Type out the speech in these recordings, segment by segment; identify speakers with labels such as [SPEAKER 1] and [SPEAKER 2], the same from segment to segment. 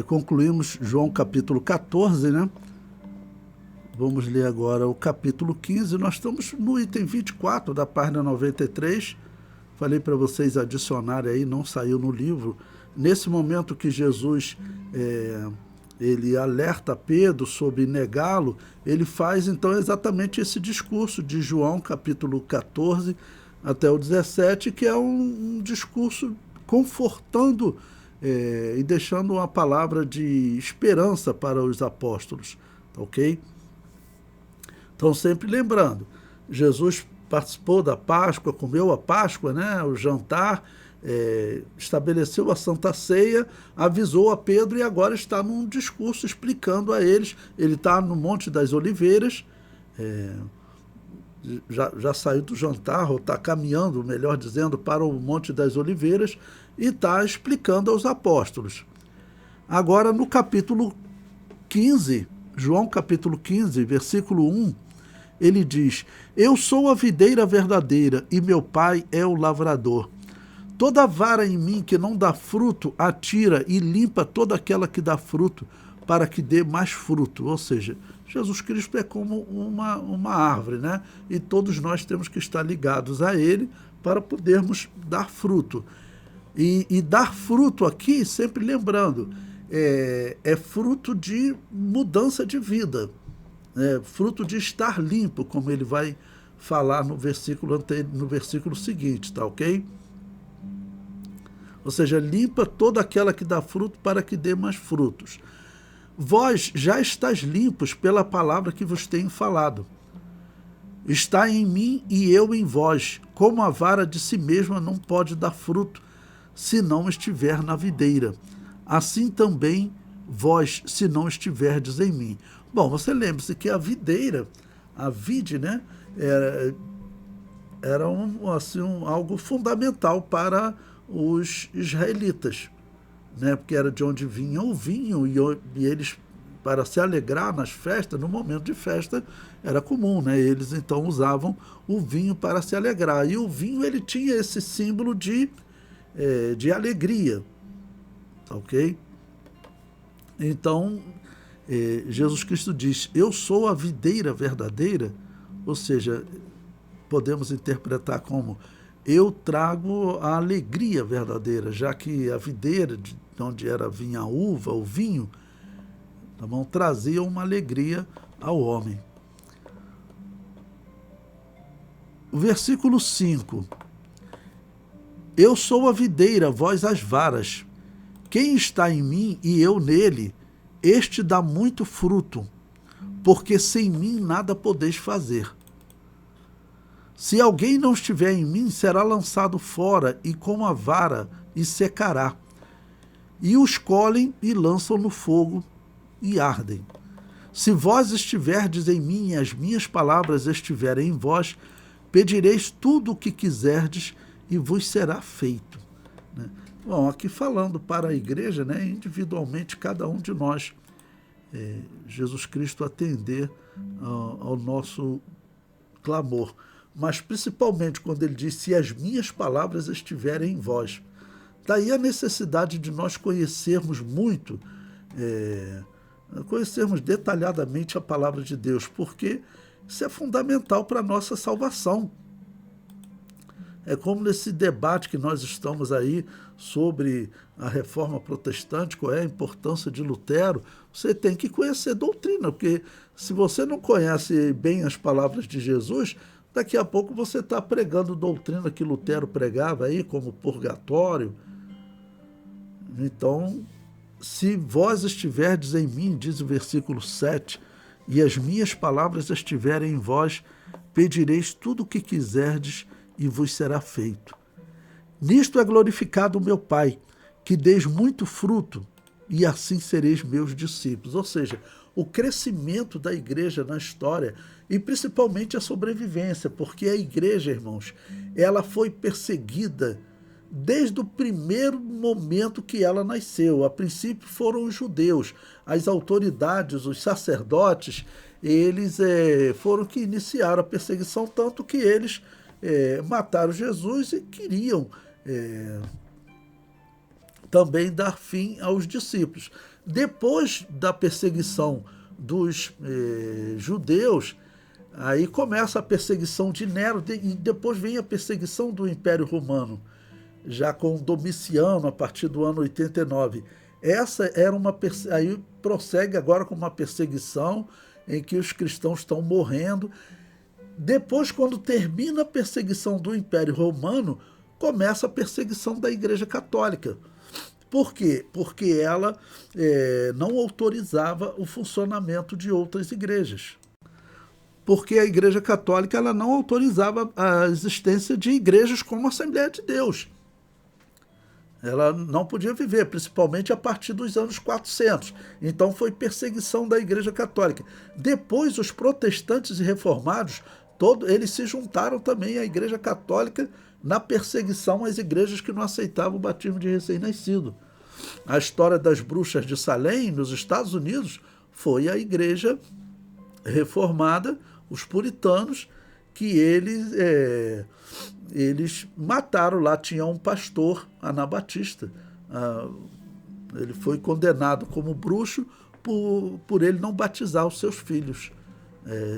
[SPEAKER 1] concluímos João capítulo 14, né? Vamos ler agora o capítulo 15. Nós estamos no item 24 da página 93. Falei para vocês adicionarem aí, não saiu no livro. Nesse momento que Jesus ele alerta Pedro sobre negá-lo, ele faz então exatamente esse discurso de João capítulo 14 até o 17, que é um discurso confortando e deixando uma palavra de esperança para os apóstolos, tá ok? Então, sempre lembrando, Jesus participou da Páscoa, comeu a Páscoa, né, o jantar, estabeleceu a Santa Ceia, avisou a Pedro e agora está num discurso explicando a eles. Ele está no Monte das Oliveiras, já saiu do jantar, ou está caminhando, melhor dizendo, para o Monte das Oliveiras e está explicando aos apóstolos. Agora, no capítulo 15, João capítulo 15, versículo 1, ele diz: Eu sou a videira verdadeira e meu pai é o lavrador. Toda vara em mim que não dá fruto, atira e limpa toda aquela que dá fruto, para que dê mais fruto. Ou seja, Jesus Cristo é como uma árvore, né? E todos nós temos que estar ligados a Ele para podermos dar fruto. E dar fruto aqui, sempre lembrando, é fruto de mudança de vida, fruto de estar limpo, como ele vai falar no versículo seguinte, tá ok? Ou seja, limpa toda aquela que dá fruto para que dê mais frutos. Vós já estáis limpos pela palavra que vos tenho falado. Está em mim e eu em vós, como a vara de si mesma não pode dar fruto, se não estiver na videira. Assim também vós, se não estiverdes em mim. Bom, você lembre-se que a videira, a vide, né, era algo fundamental para os israelitas, né, porque era de onde vinha o vinho, e eles, para se alegrar nas festas, no momento de festa, era comum, né, eles então usavam o vinho para se alegrar, e o vinho ele tinha esse símbolo de alegria, ok? Então, Jesus Cristo diz: Eu sou a videira verdadeira, ou seja, podemos interpretar como eu trago a alegria verdadeira, já que a videira, de onde vinha a uva, o vinho, tá bom, trazia uma alegria ao homem. O versículo 5: Eu sou a videira, vós as varas. Quem está em mim e eu nele, este dá muito fruto, porque sem mim nada podeis fazer. Se alguém não estiver em mim, será lançado fora e como a vara, e secará. E os colhem e lançam no fogo e ardem. Se vós estiverdes em mim e as minhas palavras estiverem em vós, pedireis tudo o que quiserdes e vos será feito. Né? Bom, aqui falando para a igreja, né, individualmente, cada um de nós, Jesus Cristo atender ao nosso clamor. Mas principalmente quando ele diz: se as minhas palavras estiverem em vós. Daí a necessidade de nós conhecermos muito, conhecermos detalhadamente a palavra de Deus, porque isso é fundamental para a nossa salvação. É como nesse debate que nós estamos aí sobre a reforma protestante, qual é a importância de Lutero. Você tem que conhecer doutrina, porque se você não conhece bem as palavras de Jesus, daqui a pouco você está pregando doutrina que Lutero pregava aí, como purgatório. Então, se vós estiverdes em mim, diz o versículo 7, e as minhas palavras estiverem em vós, pedireis tudo o que quiserdes e vos será feito. Nisto é glorificado o meu Pai, que deis muito fruto, e assim sereis meus discípulos. Ou seja, o crescimento da igreja na história, e principalmente a sobrevivência, porque a igreja, irmãos, ela foi perseguida desde o primeiro momento que ela nasceu. A princípio foram os judeus, as autoridades, os sacerdotes, eles foram que iniciaram a perseguição, tanto que eles mataram Jesus e queriam também dar fim aos discípulos. Depois da perseguição dos judeus, aí começa a perseguição de Nero, e depois vem a perseguição do Império Romano, já com Domiciano, a partir do ano 89. Essa era aí prossegue agora com uma perseguição em que os cristãos estão morrendo. Depois, quando termina a perseguição do Império Romano, começa a perseguição da Igreja Católica. Por quê? Porque ela não autorizava o funcionamento de outras igrejas. Porque a Igreja Católica ela não autorizava a existência de igrejas como a Assembleia de Deus. Ela não podia viver, principalmente a partir dos anos 400. Então foi perseguição da Igreja Católica. Depois, os protestantes e reformados, eles se juntaram também à Igreja Católica na perseguição às igrejas que não aceitavam o batismo de recém-nascido. A história das bruxas de Salem, nos Estados Unidos, foi a Igreja Reformada, os puritanos, que eles mataram lá. Tinha um pastor anabatista. Ele foi condenado como bruxo por ele não batizar os seus filhos.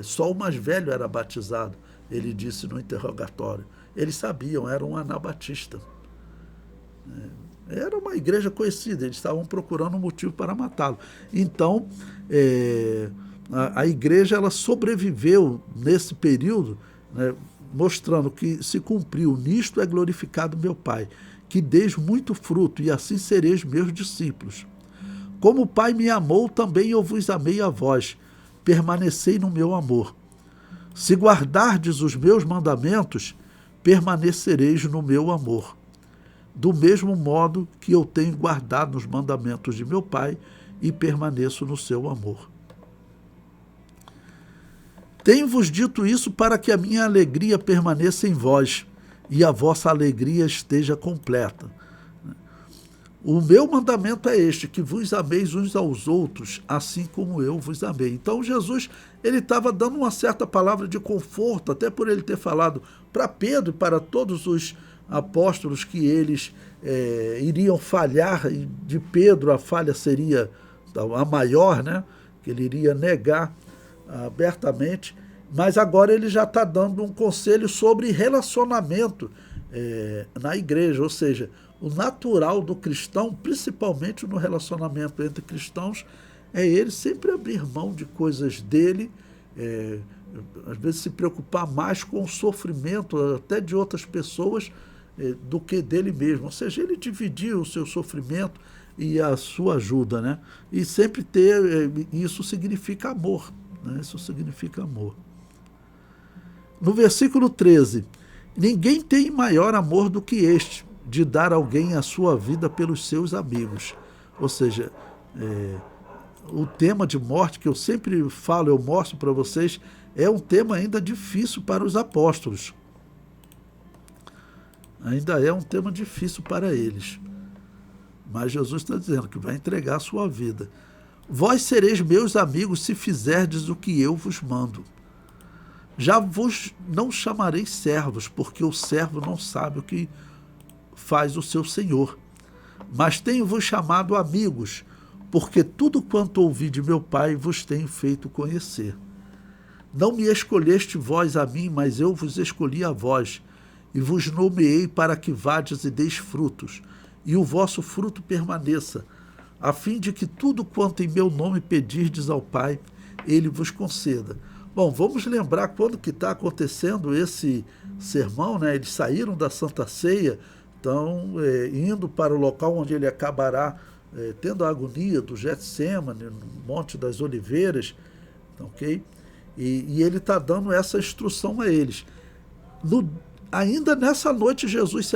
[SPEAKER 1] Só o mais velho era batizado, ele disse no interrogatório. Eles sabiam, era um anabatista. Era uma igreja conhecida, eles estavam procurando um motivo para matá-lo. Então, a igreja ela sobreviveu nesse período, né, mostrando que se cumpriu, nisto é glorificado meu Pai, que deis muito fruto, e assim sereis meus discípulos. Como o Pai me amou, também eu vos amei a vós, permanecei no meu amor. Se guardardes os meus mandamentos, permanecereis no meu amor. Do mesmo modo que eu tenho guardado os mandamentos de meu Pai e permaneço no seu amor. Tenho-vos dito isso para que a minha alegria permaneça em vós e a vossa alegria esteja completa. O meu mandamento é este, que vos ameis uns aos outros, assim como eu vos amei. Então Jesus ele estava dando uma certa palavra de conforto, até por ele ter falado para Pedro e para todos os apóstolos que eles iriam falhar, e de Pedro a falha seria a maior, né? Que ele iria negar abertamente, mas agora ele já está dando um conselho sobre relacionamento na igreja, ou seja, o natural do cristão, principalmente no relacionamento entre cristãos, é ele sempre abrir mão de coisas dele, às vezes se preocupar mais com o sofrimento até de outras pessoas do que dele mesmo, ou seja, ele dividir o seu sofrimento e a sua ajuda, né? E sempre ter, isso significa amor, né? Isso significa amor. No versículo 13, ninguém tem maior amor do que este, de dar alguém a sua vida pelos seus amigos. Ou seja, o tema de morte que eu sempre falo, eu mostro para vocês, é um tema ainda difícil para os apóstolos. Ainda é um tema difícil para eles. Mas Jesus está dizendo que vai entregar a sua vida. Vós sereis meus amigos se fizerdes o que eu vos mando. Já vos não chamarei servos, porque o servo não sabe o que faz o seu senhor. Mas tenho-vos chamado amigos, porque tudo quanto ouvi de meu Pai vos tenho feito conhecer. Não me escolheste vós a mim, mas eu vos escolhi a vós, e vos nomeei para que vades e deis frutos, e o vosso fruto permaneça, a fim de que tudo quanto em meu nome pedirdes ao Pai, ele vos conceda. Bom, vamos lembrar quando que está acontecendo esse sermão, né? Eles saíram da Santa Ceia, estão indo para o local onde ele acabará tendo a agonia do Getsêmani, no Monte das Oliveiras, ok? E ele está dando essa instrução a eles. Ainda nessa noite Jesus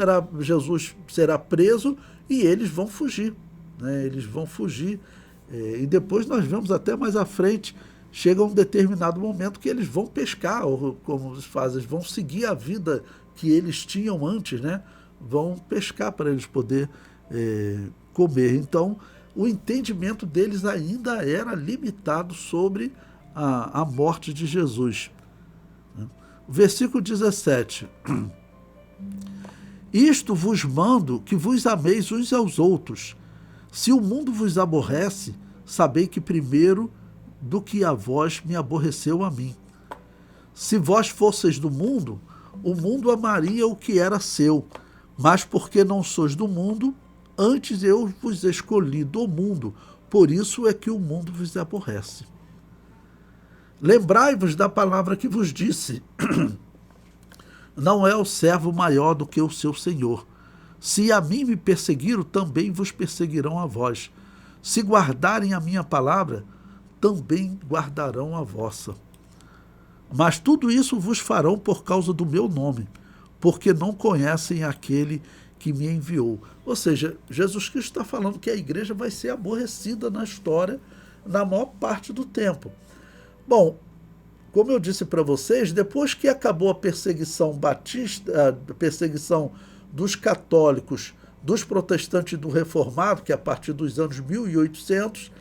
[SPEAKER 1] será preso e eles vão fugir, né? Eles vão fugir. E depois nós vemos até mais à frente, chega um determinado momento que eles vão pescar, ou como eles fazem, eles vão seguir a vida que eles tinham antes, né? Vão pescar para eles poderem comer. Então, o entendimento deles ainda era limitado sobre a morte de Jesus. Versículo 17. Isto vos mando, que vos ameis uns aos outros. Se o mundo vos aborrece, sabei que primeiro do que a vós me aborreceu a mim. Se vós fosseis do mundo, o mundo amaria o que era seu, mas porque não sois do mundo, antes eu vos escolhi do mundo, por isso é que o mundo vos aborrece. Lembrai-vos da palavra que vos disse: não é o servo maior do que o seu senhor. Se a mim me perseguiram, também vos perseguirão a vós. Se guardarem a minha palavra, também guardarão a vossa. Mas tudo isso vos farão por causa do meu nome, porque não conhecem aquele que me enviou. Ou seja, Jesus Cristo está falando que a igreja vai ser aborrecida na história na maior parte do tempo. Bom, como eu disse para vocês, depois que acabou a perseguição batista, a perseguição dos católicos, dos protestantes e do reformado, que a partir dos anos 1800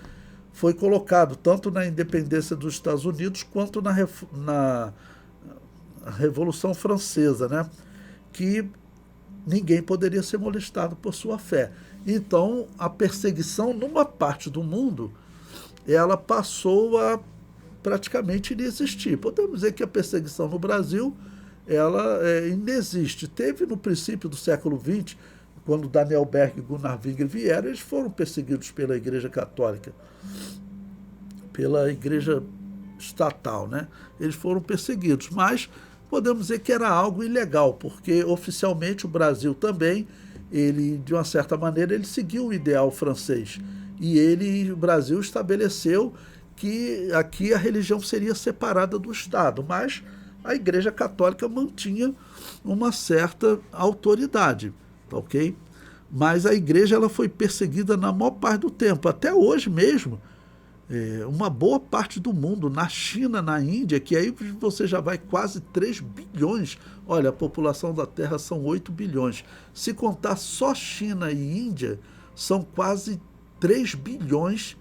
[SPEAKER 1] foi colocado tanto na independência dos Estados Unidos quanto na Revolução Francesa, né? Que ninguém poderia ser molestado por sua fé. Então, a perseguição numa parte do mundo, ela passou a praticamente inexistir. Podemos dizer que a perseguição no Brasil, ela inexiste. Teve no princípio do século XX, quando Daniel Berg e Gunnar Wingre vieram, eles foram perseguidos pela Igreja Católica, pela Igreja Estatal, né? Eles foram perseguidos, mas podemos dizer que era algo ilegal, porque oficialmente o Brasil também, ele, de uma certa maneira, ele seguiu o ideal francês. E o Brasil estabeleceu que aqui a religião seria separada do Estado, mas a Igreja Católica mantinha uma certa autoridade, tá ok? Mas a igreja ela foi perseguida na maior parte do tempo, até hoje mesmo. Uma boa parte do mundo, na China, na Índia, que aí você já vai quase 3 bilhões. Olha, a população da Terra são 8 bilhões. Se contar só China e Índia, são quase 3 bilhões.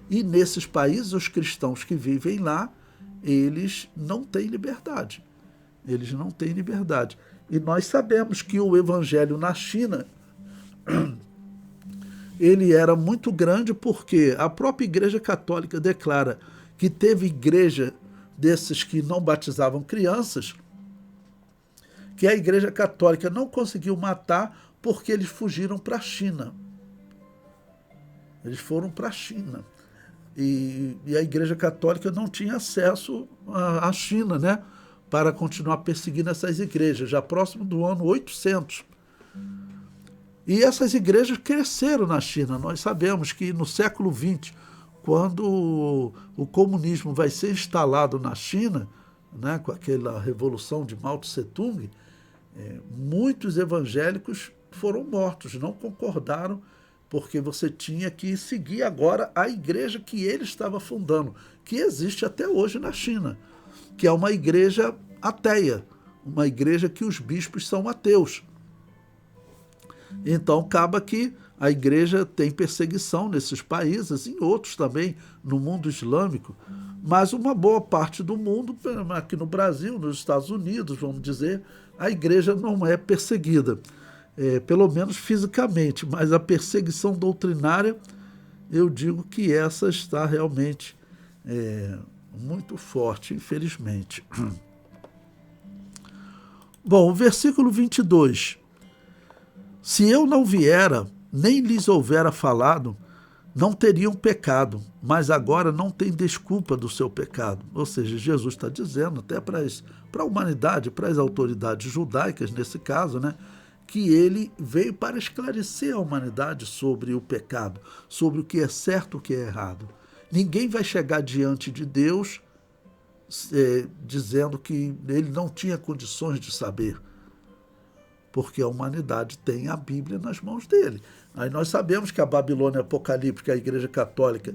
[SPEAKER 1] E nesses países, os cristãos que vivem lá, eles não têm liberdade. Eles não têm liberdade. E nós sabemos que o evangelho na China, ele era muito grande porque a própria Igreja Católica declara que teve igreja desses que não batizavam crianças, que a Igreja Católica não conseguiu matar porque eles fugiram para a China. Eles foram para a China. E a Igreja Católica não tinha acesso à China, né, para continuar perseguindo essas igrejas, já próximo do ano 800. E essas igrejas cresceram na China. Nós sabemos que no século XX, quando o comunismo vai ser instalado na China, né, com aquela revolução de Mao Tse-tung, muitos evangélicos foram mortos, não concordaram, porque você tinha que seguir agora a igreja que ele estava fundando, que existe até hoje na China, que é uma igreja ateia, uma igreja que os bispos são ateus. Então, acaba que a igreja tem perseguição nesses países, em outros também, no mundo islâmico, mas uma boa parte do mundo, aqui no Brasil, nos Estados Unidos, vamos dizer, a igreja não é perseguida, pelo menos fisicamente, mas a perseguição doutrinária, eu digo que essa está realmente muito forte, infelizmente. Bom, o versículo 22. Se eu não viera, nem lhes houvera falado, não teriam pecado, mas agora não tem desculpa do seu pecado. Ou seja, Jesus está dizendo, até para a humanidade, para as autoridades judaicas, nesse caso, né, que ele veio para esclarecer a humanidade sobre o pecado, sobre o que é certo e o que é errado. Ninguém vai chegar diante de Deus dizendo que ele não tinha condições de saber, porque a humanidade tem a Bíblia nas mãos dele. Aí nós sabemos que a Babilônia apocalíptica, a Igreja Católica,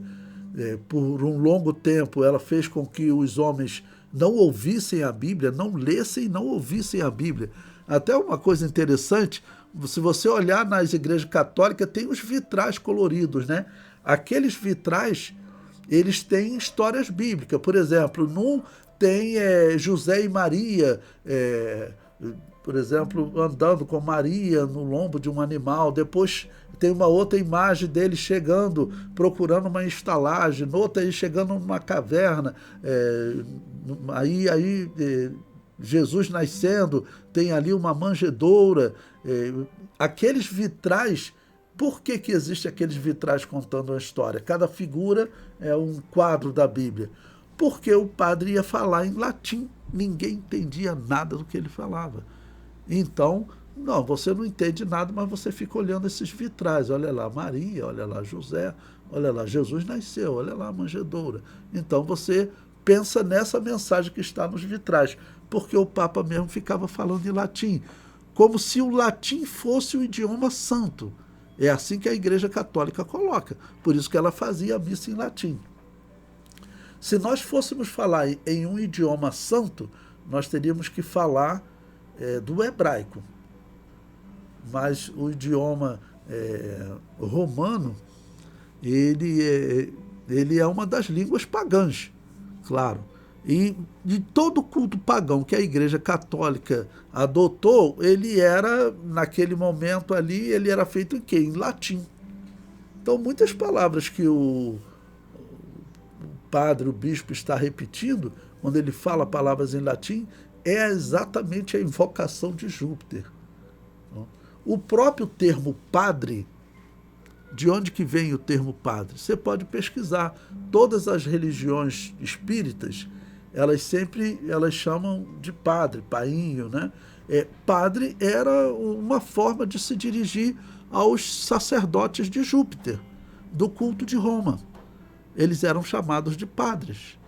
[SPEAKER 1] por um longo tempo, ela fez com que os homens não ouvissem a Bíblia, não lessem e não ouvissem a Bíblia. Até uma coisa interessante, se você olhar nas igrejas católicas, tem os vitrais coloridos, né? Aqueles vitrais, eles têm histórias bíblicas. Por exemplo, num tem José e Maria por exemplo, andando com Maria no lombo de um animal. Depois tem uma outra imagem dele chegando, procurando uma estalagem, noutra ele chegando numa caverna, Jesus nascendo, tem ali uma manjedoura, aqueles vitrais. Por que existem aqueles vitrais contando a história? Cada figura é um quadro da Bíblia. Porque o padre ia falar em latim, ninguém entendia nada do que ele falava. Então, não, você não entende nada, mas você fica olhando esses vitrais. Olha lá Maria, olha lá José, olha lá Jesus nasceu, olha lá a manjedoura. Então você pensa nessa mensagem que está nos vitrais, porque o Papa mesmo ficava falando em latim, como se o latim fosse o idioma santo. É assim que a Igreja Católica coloca, por isso que ela fazia a missa em latim. Se nós fôssemos falar em um idioma santo, nós teríamos que falar do hebraico. Mas o idioma romano, ele é uma das línguas pagãs, claro. E de todo culto pagão que a Igreja Católica adotou, ele era, naquele momento ali, ele era feito em quê? Em latim. Então, muitas palavras que o padre, o bispo está repetindo, quando ele fala palavras em latim, é exatamente a invocação de Júpiter. O próprio termo padre, de onde que vem o termo padre? Você pode pesquisar. Todas as religiões espíritas, elas chamam de padre, painho, né? Padre era uma forma de se dirigir aos sacerdotes de Júpiter, do culto de Roma. Eles eram chamados de padres.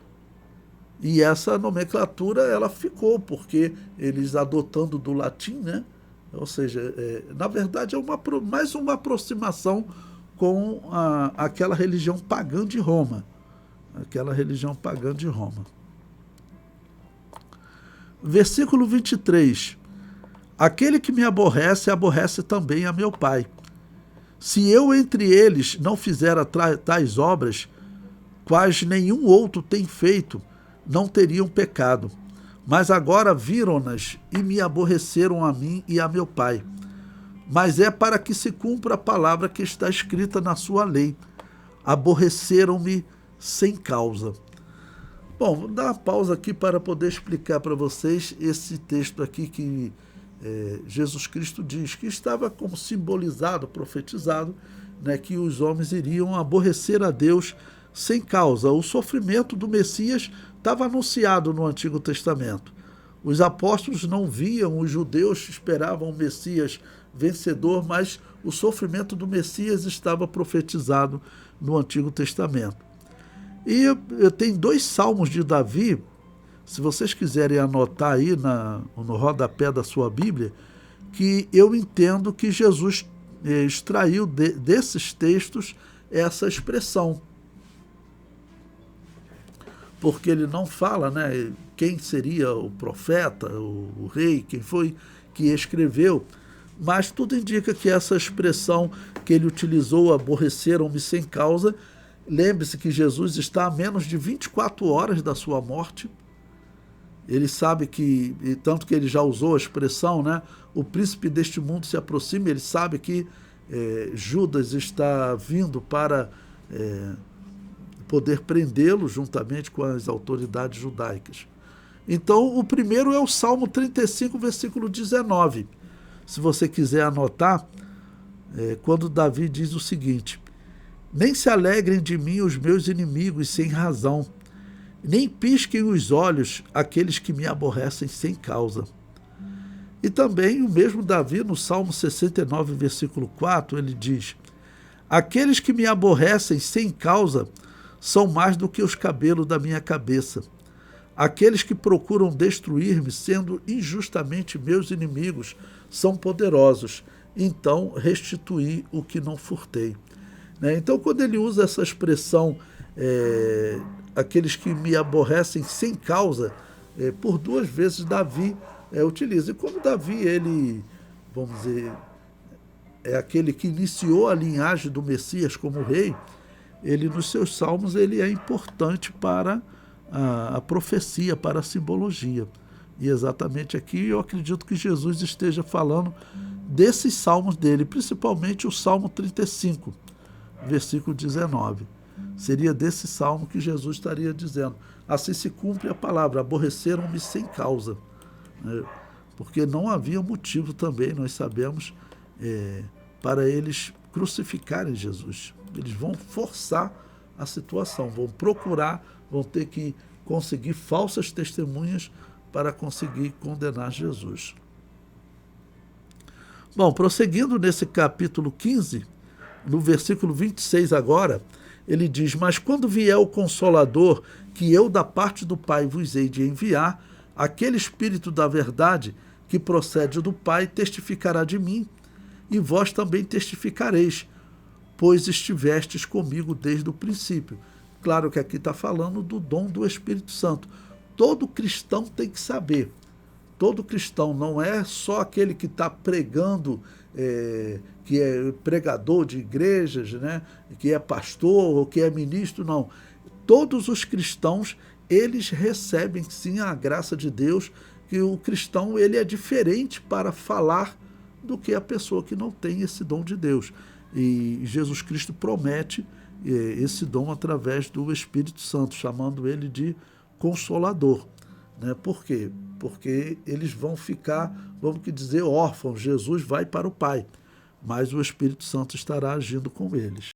[SPEAKER 1] E essa nomenclatura ela ficou, porque eles adotando do latim, né? Ou seja, na verdade é mais uma aproximação com aquela religião pagã de Roma. Aquela religião pagã de Roma. Versículo 23. Aquele que me aborrece, aborrece também a meu Pai. Se eu entre eles não fizer tais obras, quais nenhum outro tem feito, não teriam pecado. Mas agora viram-nas e me aborreceram a mim e a meu Pai. Mas é para que se cumpra a palavra que está escrita na sua lei. Aborreceram-me sem causa. Bom, vou dar uma pausa aqui para poder explicar para vocês esse texto aqui que Jesus Cristo diz, que estava como simbolizado, profetizado, né, que os homens iriam aborrecer a Deus sem causa. O sofrimento do Messias estava anunciado no Antigo Testamento. Os apóstolos não viam, os judeus esperavam o Messias vencedor, mas o sofrimento do Messias estava profetizado no Antigo Testamento. E eu tenho 2 salmos de Davi, se vocês quiserem anotar aí no rodapé da sua Bíblia, que eu entendo que Jesus extraiu desses textos essa expressão. Porque ele não fala, né, quem seria o profeta, o rei, quem foi que escreveu, mas tudo indica que essa expressão que ele utilizou, aborreceram-me sem causa, lembre-se que Jesus está a menos de 24 horas da sua morte. Ele sabe que, tanto que ele já usou a expressão, né, o príncipe deste mundo se aproxima, ele sabe que Judas está vindo para poder prendê-lo juntamente com as autoridades judaicas. Então, o primeiro é o Salmo 35, versículo 19. Se você quiser anotar, quando Davi diz o seguinte: nem se alegrem de mim os meus inimigos sem razão, nem pisquem os olhos aqueles que me aborrecem sem causa. E também o mesmo Davi, no Salmo 69, versículo 4, ele diz: aqueles que me aborrecem sem causa são mais do que os cabelos da minha cabeça. Aqueles que procuram destruir-me, sendo injustamente meus inimigos, são poderosos. Então restituí o que não furtei. Então, quando ele usa essa expressão, aqueles que me aborrecem sem causa, por 2 vezes Davi utiliza. E como Davi, ele, vamos dizer, é aquele que iniciou a linhagem do Messias como rei, ele nos seus salmos ele é importante para a profecia, para a simbologia. E exatamente aqui eu acredito que Jesus esteja falando desses salmos dele, principalmente o Salmo 35, versículo 19. Seria desse salmo que Jesus estaria dizendo: assim se cumpre a palavra, aborreceram-me sem causa. Porque não havia motivo também, nós sabemos, para eles crucificarem Jesus. Eles vão forçar a situação, vão procurar, vão ter que conseguir falsas testemunhas para conseguir condenar Jesus. Bom, prosseguindo nesse capítulo 15, no versículo 26 agora, ele diz: mas quando vier o Consolador, que eu da parte do Pai vos hei de enviar, aquele Espírito da verdade que procede do Pai testificará de mim, e vós também testificareis, pois estivestes comigo desde o princípio. Claro que aqui está falando do dom do Espírito Santo. Todo cristão tem que saber. Todo cristão não é só aquele que está pregando, que é pregador de igrejas, né? Que é pastor ou que é ministro, não. Todos os cristãos, eles recebem sim a graça de Deus, que o cristão ele é diferente para falar do que a pessoa que não tem esse dom de Deus. E Jesus Cristo promete esse dom através do Espírito Santo, chamando ele de Consolador. Né? Por quê? Porque eles vão ficar, vamos dizer, órfãos. Jesus vai para o Pai, mas o Espírito Santo estará agindo com eles.